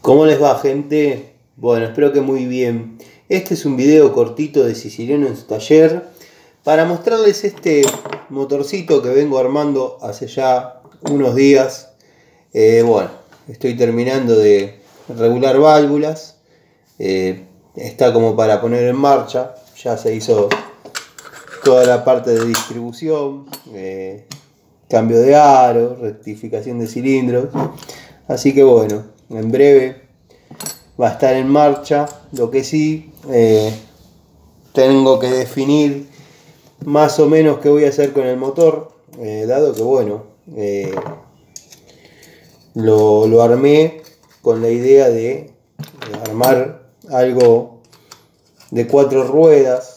¿Cómo les va, gente? Bueno, espero que muy bien. Este es un video cortito de Siciliano en su taller para mostrarles este motorcito que vengo armando hace ya unos días. Bueno, estoy terminando de regular válvulas. Está como para poner en marcha. Ya se hizo toda la parte de distribución, cambio de aro, rectificación de cilindros. Así que bueno, en breve va a estar en marcha. Lo que sí, tengo que definir más o menos qué voy a hacer con el motor, dado que bueno, lo armé con la idea de armar algo de 4 ruedas,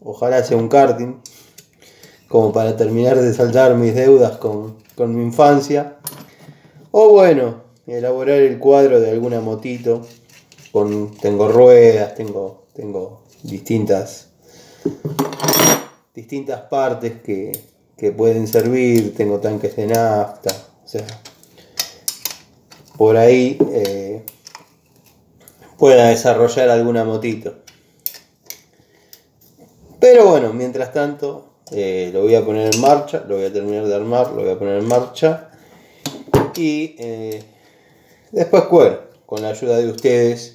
ojalá sea un karting, como para terminar de saldar mis deudas con mi infancia, o bueno, elaborar el cuadro de alguna motito. Tengo ruedas, tengo distintas partes que pueden servir, tengo tanques de nafta, o sea, por ahí pueda desarrollar alguna motito. Pero bueno, mientras tanto lo voy a poner en marcha, lo voy a terminar de armar, lo voy a poner en marcha y después, bueno, con la ayuda de ustedes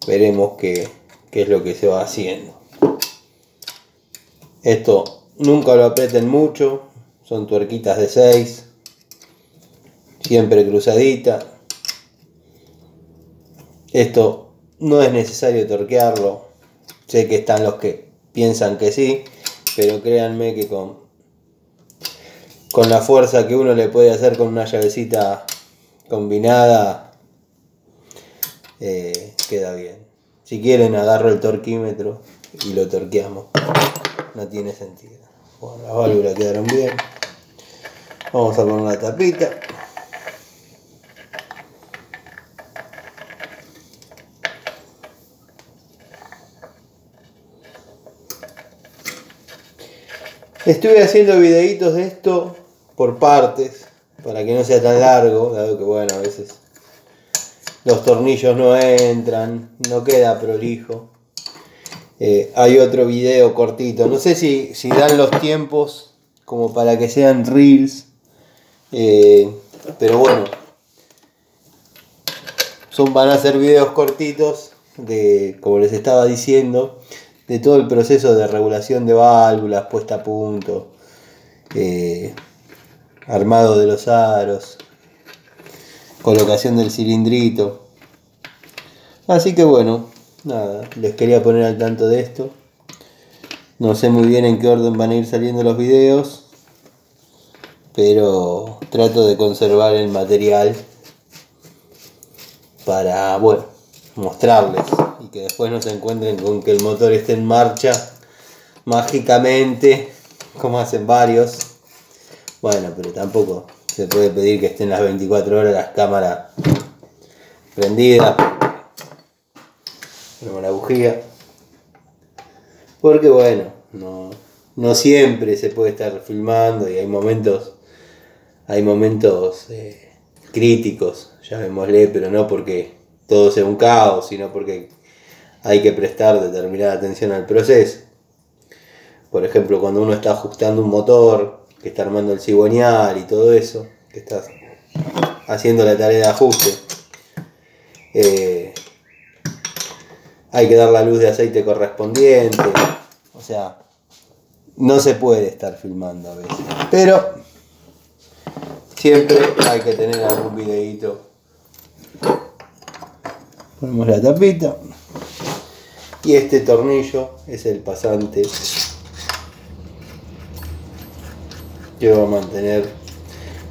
veremos qué es lo que se va haciendo. Esto nunca lo aprieten mucho, son tuerquitas de 6, siempre cruzadita. Esto no es necesario torquearlo, sé que están los que piensan que sí, pero créanme que con la fuerza que uno le puede hacer con una llavecita combinada, queda bien. Si quieren, agarro el torquímetro y lo torqueamos, no tiene sentido. Bueno, las válvulas quedaron bien. Vamos a poner la tapita. Estuve haciendo videitos de esto por partes, para que no sea tan largo, dado que bueno, a veces los tornillos no entran, no queda prolijo. Hay otro video cortito, no sé si dan los tiempos como para que sean reels, pero bueno, van a ser videos cortitos de, como les estaba diciendo, de todo el proceso de regulación de válvulas, puesta a punto, armado de los aros, colocación del cilindrito. Así que bueno, nada, les quería poner al tanto de esto. No sé muy bien en qué orden van a ir saliendo los videos, pero trato de conservar el material para, bueno, mostrarles y que después no se encuentren con que el motor esté en marcha mágicamente, como hacen varios. Bueno, pero tampoco se puede pedir que estén las 24 horas las cámaras prendidas. Ponemos la bujía, porque bueno, no siempre se puede estar filmando y hay momentos críticos, llamémosle, pero no porque todo sea un caos, sino porque hay que prestar determinada atención al proceso. Por ejemplo, cuando uno está ajustando un motor, que está armando el cigüeñal y todo eso, que está haciendo la tarea de ajuste, hay que dar la luz de aceite correspondiente. O sea, no se puede estar filmando a veces, pero siempre hay que tener algún videíto. Ponemos la tapita y este tornillo es el pasante que va a mantener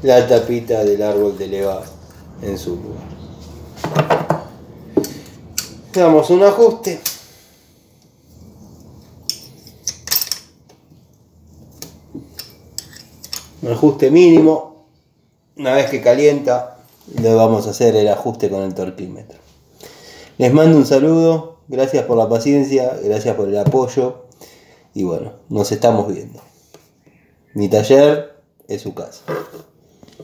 la tapita del árbol de leva en su lugar. Damos un ajuste. Un ajuste mínimo. Una vez que calienta, le vamos a hacer el ajuste con el torquímetro. Les mando un saludo. Gracias por la paciencia. Gracias por el apoyo. Y bueno, nos estamos viendo. Mi taller es su casa.